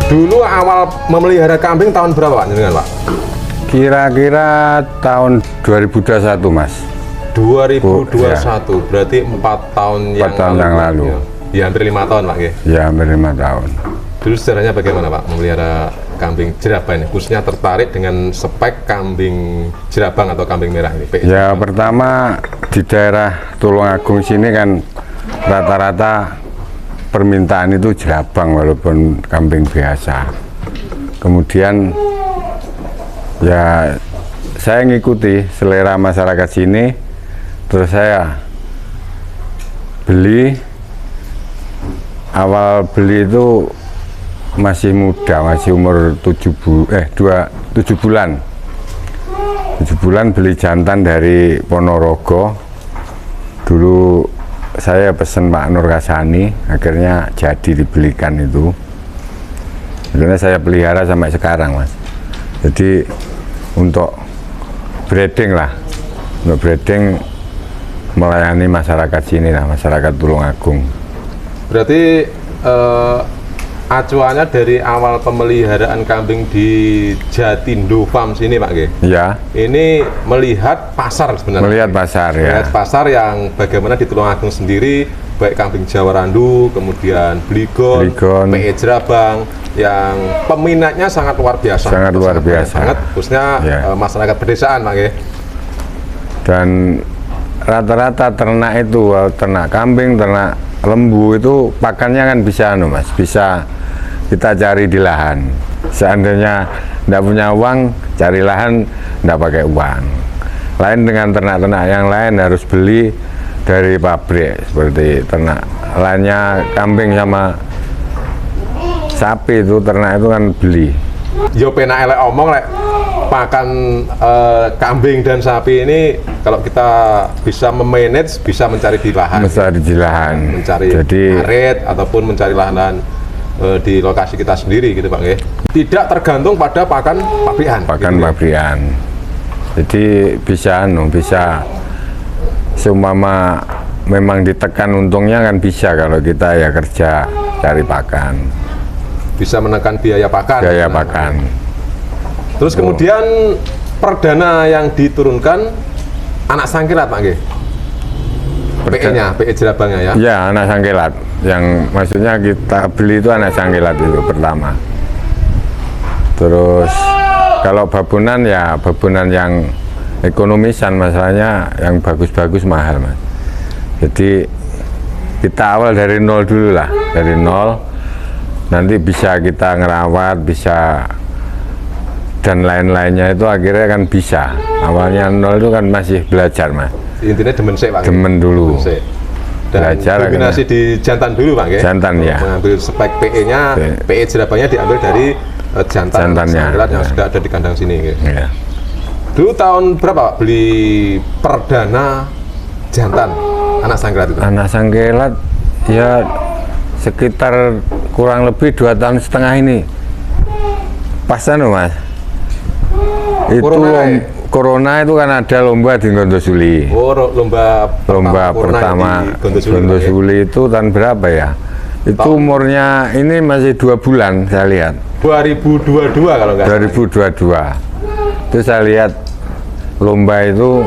Dulu awal memelihara kambing tahun berapa Pak jenengan Pak? Kira-kira tahun 2021 Mas. 2021, ya. Berarti 4 tahun yang lalu. Ya hampir 5 tahun Pak ya? Ya hampir 5 tahun. Dulu sejarahnya bagaimana Pak memelihara kambing jerabang ini? Khususnya tertarik dengan spek kambing jerabang atau kambing merah ini? Ya pertama di daerah Tulungagung sini kan rata-rata permintaan itu jerabang walaupun kambing biasa. Kemudian ya saya ngikuti selera masyarakat sini, terus saya beli. Awal beli itu masih muda, masih umur 7 bulan. 7 bulan beli jantan dari Ponorogo. Dulu saya pesen Pak Nur Kasani, akhirnya jadi dibelikan itu. Akhirnya saya pelihara sampai sekarang Mas. Jadi untuk breeding lah, untuk breeding melayani masyarakat sini lah, masyarakat Tulungagung. Berarti acuannya dari awal pemeliharaan kambing di Jatindo Farm sini Pak G? Ya. Ini melihat pasar sebenarnya. Melihat pasar ya. Melihat pasar yang bagaimana di Tulungagung sendiri, baik kambing Jawa Randu, kemudian Bligon, PE Jerabang, yang peminatnya sangat luar biasa. Sangat luar biasa. Banget, khususnya ya. Masyarakat pedesaan Pak G. Dan rata-rata ternak itu, ternak kambing, ternak lembu itu pakannya kan bisa Mas, bisa kita cari di lahan. Seandainya tidak punya uang, cari lahan tidak pakai uang. Lain dengan ternak-ternak yang lain harus beli dari pabrik, seperti ternak lainnya kambing sama sapi itu, ternak itu kan beli. Yo penak elek omong lek pakan kambing dan sapi ini kalau kita bisa memanage, bisa mencari di lahan. Mencari di lahan. Mencari jadi karet ataupun mencari lahan di lokasi kita sendiri gitu Pak. Tidak tergantung pada pakan pabrikan. Pakan gitu, pabrikan. Jadi bisa seumpama memang ditekan untungnya kan bisa kalau kita ya kerja cari pakan. Bisa menekan biaya pakan. Biaya pakan. Terus kemudian perdana yang diturunkan anak sangkilat Pak G. PE-nya, PE jerabangnya ya? Ya, anak sangkilat. Yang maksudnya kita beli itu anak sangkilat itu pertama. Terus kalau babunan ya babunan yang ekonomisan, masalahnya yang bagus-bagus mahal Mas. Jadi kita awal dari nol dulu lah, dari nol. Nanti bisa kita ngerawat, bisa dan lain-lainnya itu akhirnya kan bisa. Awalnya nol itu kan masih belajar Mas. Intinya demen sih Pak. Demen dulu. Dan belajar kombinasi di jantan dulu Pak ya? Jantan ya. Mengambil spek PE-nya, PE jerabangnya diambil dari jantannya yang sudah ada di kandang sini. Ya. Dulu tahun berapa Pak beli perdana jantan anak sangkilat itu? Anak sangkilat ya sekitar kurang lebih 2,5 tahun ini. Pasan Mas. Itu corona itu kan ada lomba di Gondosuli. Oh, lomba pertama Gondosuli itu tahun berapa ya? Itu umurnya ini masih 2 bulan saya lihat. 2022 kalau nggak salah. 2022. Itu saya lihat lomba itu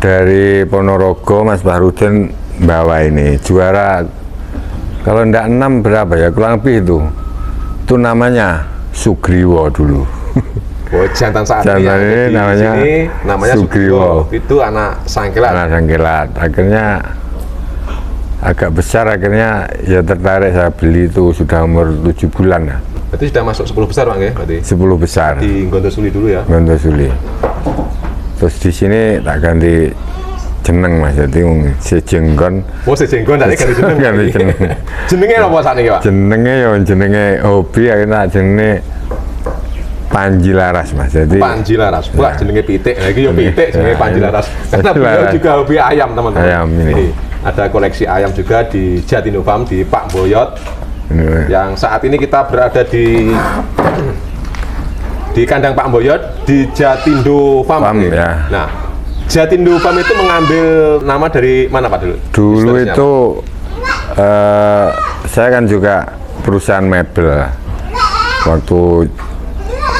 dari Ponorogo, Mas Bahrudin bawa ini juara. Kalau ndak 6 berapa ya? Kurang lebih itu. Itu namanya Sugriwo dulu. Oh, jantan saat ini namanya Sugriwo. Itu anak sangkilat. Anak sangkilat. Akhirnya agak besar, akhirnya ya tertarik saya beli itu sudah umur 7 bulan ya. Berarti sudah masuk 10 besar Bang ya? Berarti 10 besar. Di Gondosuli dulu ya. Gondosuli. Terus di sini tak ganti jeneng Mas, jadi sejenggon. Oh, sejenggon tadi ganti jeneng. Ganti jeneng. Jenenge apa saat ini Pak? Jenenge hobi, akhirnya jenenge Panji Laras Mas. Jadi Panji Laras. Wah, jenenge pitik. Lagi yo pitik jenenge Panji Laras. Karena beliau juga hobi ayam, teman-teman. Ayam ini. Ada koleksi ayam juga di Jatindo Farm di Pak Boyot. Yang saat ini kita berada di kandang Pak Boyot di Jatindo Farm ya. Nah, Jatindo Farm itu mengambil nama dari mana Pak dulu? Dulu itu Saya kan juga perusahaan mebel. Waktu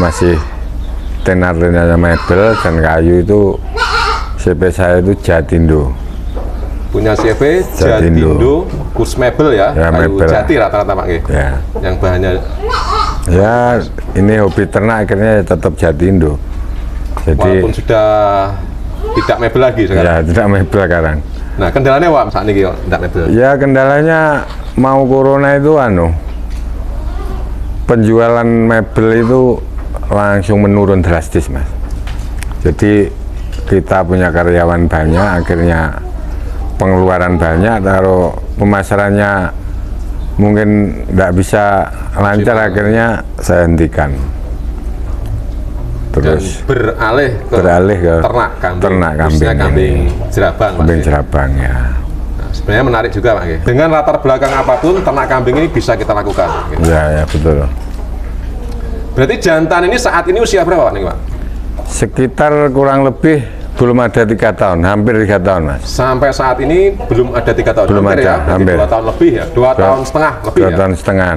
masih tenar-tenarnya mebel dan kayu itu, CP saya itu Jatindo. Punya CV Jatindo, kurs mebel ya, kayu mebel. jati rata-rata Pak Nggih. Ya. Yang bahannya Ya, ini hobi ternak akhirnya tetap Jatindo. Jadi walaupun sudah tidak mebel lagi sekarang. ya tidak mebel sekarang. Nah, kendalanya Pak saat ini kok tidak mebel. Ya kendalanya mau corona itu penjualan mebel itu langsung menurun drastis Mas. Jadi kita punya karyawan banyak, akhirnya pengeluaran banyak, taruh pemasarannya mungkin tidak bisa lancar, akhirnya saya hentikan. Terus Dan beralih ke ternak kambing, khususnya kambing jerabang. Kambing jerabang ya. Nah, sebenarnya menarik juga Pak Nggih. Dengan latar belakang apapun, ternak kambing ini bisa kita lakukan. Gitu. Ya betul. Berarti jantan ini saat ini usia berapa Pak nih Pak? Sekitar kurang lebih belum ada 3 tahun, hampir 3 tahun Mas. Sampai saat ini belum ada 3 tahun. Belum hampir ada, ya? hampir 2 tahun lebih ya, 2 tahun setengah lebih 2 ya. tahun setengah.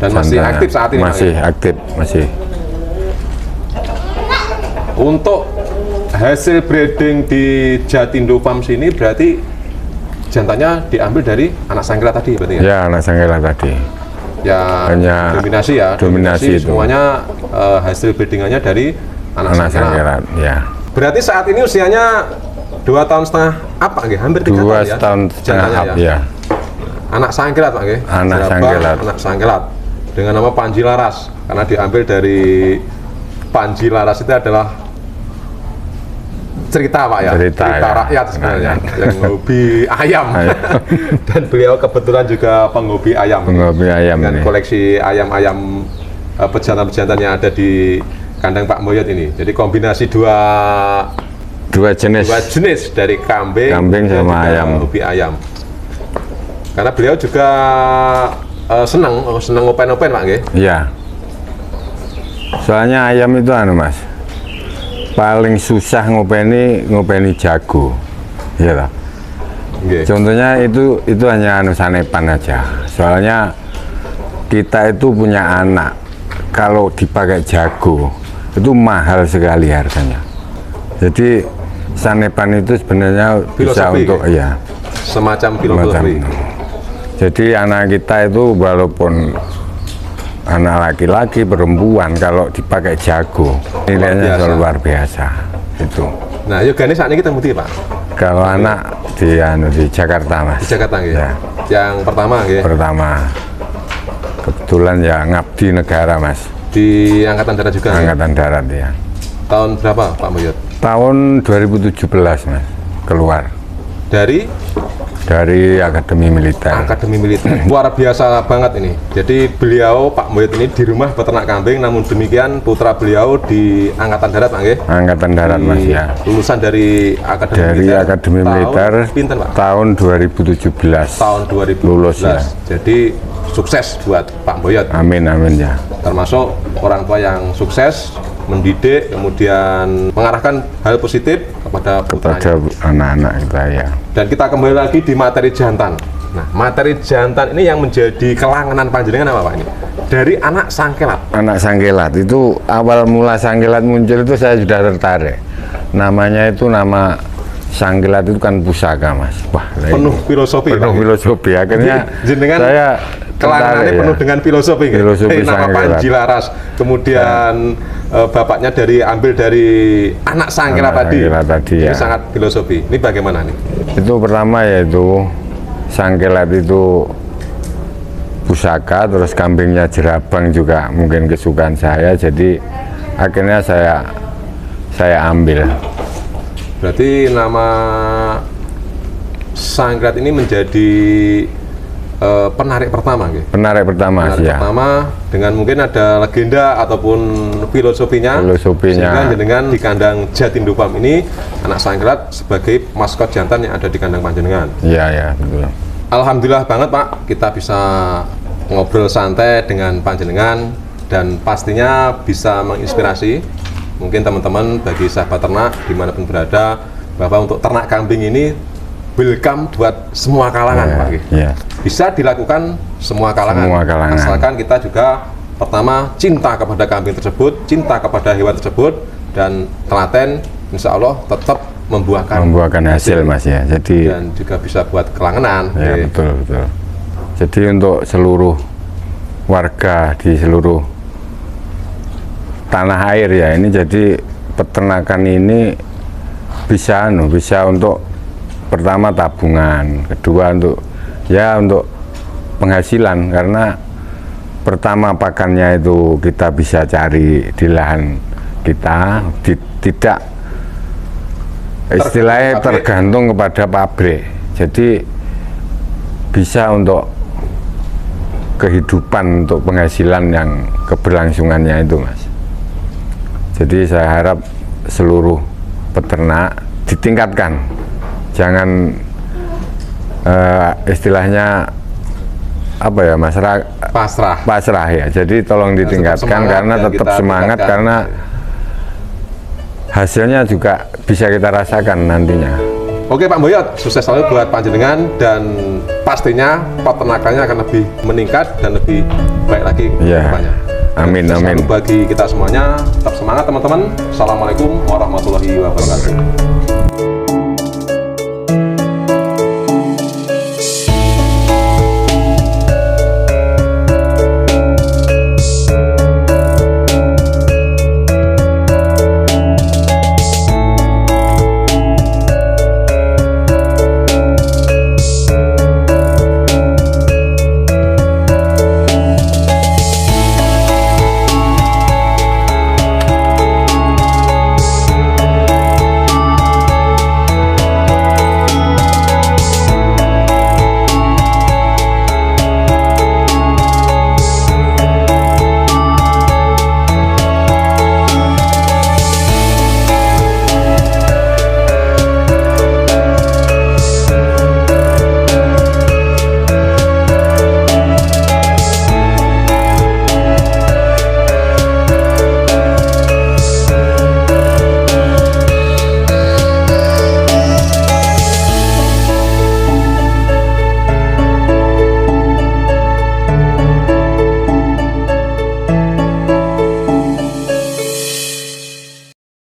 Dan masih Jantan. aktif saat ini. Masih Pak, aktif, masih. Untuk hasil breeding di Jatindo Farms ini berarti jantannya diambil dari anak sangkela tadi berarti ya? Ya anak sangkela tadi. Ya Hanya dominasi ya, dominasi itu. semuanya hasil breedingannya dari anak Anak sangkela. sangkela, ya. Berarti saat ini usianya 2 tahun setengah apa nggih? Hampir 3 2 tahun ya? tahun setengah jantannya ya. Anak sangkelat Pak nggih. Anak Jerabang, sangkelat. Anak sangkelat dengan nama Panji Laras karena diambil dari Panji Laras itu adalah cerita Pak ya, Cerita ya. rakyat sebenarnya yang hobi ayam. Dan beliau kebetulan juga penghobi ayam. Penghobi ayam dengan ini. koleksi ayam-ayam pejantan-pejantan yang ada di kandang Pak Moyot ini. Jadi kombinasi dua jenis dari kambing dan sama juga ayam. hobi ayam. Karena beliau juga senang open-open Pak nggih. Iya. Soalnya ayam itu Mas, paling susah ngopeni jago, ya lah. Nggih. Contohnya itu hanya sanepan aja. Soalnya kita itu punya anak, kalau dipakai jago itu mahal sekali harganya. Jadi sanepan itu sebenarnya bisa Filosofi, untuk ya? Semacam filosofi. Jadi anak kita itu walaupun anak laki-laki perempuan kalau dipakai jago nilainya luar biasa itu. Nah, yogane saat ini kita bukti Pak. Kalau anak di Jakarta Mas. Di Jakarta nggih. Ya. Yang pertama nggih. Pertama kebetulan ya ngabdi negara Mas. Di Angkatan Darat juga. Angkatan Darat ya. Tahun berapa Pak Moyot? Tahun 2017 Mas keluar dari Akademi Militer. Akademi Militer. Luar biasa banget ini. Jadi beliau Pak Moyot ini di rumah peternak kambing, namun demikian putra beliau di Angkatan Darat Pak nggih. Angkatan Darat Mas ya. Lulusan dari Akademi Militer. Pinten Pak? Tahun 2017. Tahun 2017. Lulus ya. Jadi sukses buat Pak Moyot. Amin ya. Termasuk orang tua yang sukses mendidik, kemudian mengarahkan hal positif kepada anak-anak kita ya. Dan kita kembali lagi di materi jantan. Nah, materi jantan ini yang menjadi kelanganan panjenengan apa Pak ini? Dari anak sangkelat. Anak sangkelat itu awal mula sangkelat muncul itu saya sudah tertarik. Namanya itu nama sangkelat itu kan pusaka Mas. Wah, penuh filosofi. Penuh filosofi. Akhirnya jenengan saya kelanganannya penuh dengan filosofi. Filosofi nama Panji Laras. Kemudian bapaknya ambil dari anak sangkelat tadi. Jadi sangat filosofi. Ini bagaimana nih? Itu pertama yaitu sangkelat itu pusaka, terus kambingnya jerabang juga mungkin kesukaan saya, jadi akhirnya saya ambil. Berarti nama sangkelat ini menjadi penarik pertama gitu. Penarik pertama ya. Pertama dengan mungkin ada legenda ataupun filosofinya. Sehingga dengan di kandang Jatindo Farm ini anak sangkelat sebagai maskot jantan yang ada di kandang panjenengan. Iya betul. Alhamdulillah banget Pak, kita bisa ngobrol santai dengan panjenengan dan pastinya bisa menginspirasi mungkin teman-teman bagi sahabat ternak dimanapun berada, bahwa untuk ternak kambing ini welcome buat semua kalangan, Pak. Ya. Bisa dilakukan semua kalangan. Semua kalangan. Asalkan kita juga pertama cinta kepada kambing tersebut, cinta kepada hewan tersebut, dan telaten, insya Allah tetap membuahkan hasil, Mas ya. Jadi dan juga bisa buat kelangenan. Ya, betul. Jadi untuk seluruh warga di seluruh tanah air ya, ini jadi peternakan ini bisa untuk pertama tabungan, kedua untuk penghasilan, karena pertama pakannya itu kita bisa cari di lahan kita, tidak istilahnya tergantung kepada pabrik. Jadi bisa untuk kehidupan, untuk penghasilan yang keberlangsungannya itu, Mas. Jadi saya harap seluruh peternak ditingkatkan, jangan istilahnya apa ya, pasrah ya. Jadi tolong ditingkatkan, karena tetap semangat, karena hasilnya juga bisa kita rasakan nantinya. Oke Pak Boyot, sukses selalu buat panjenengan, dan pastinya peternakannya akan lebih meningkat dan lebih baik lagi ke depannya. Amin. Bagi kita semuanya, tetap semangat teman-teman. Assalamualaikum warahmatullahi wabarakatuh.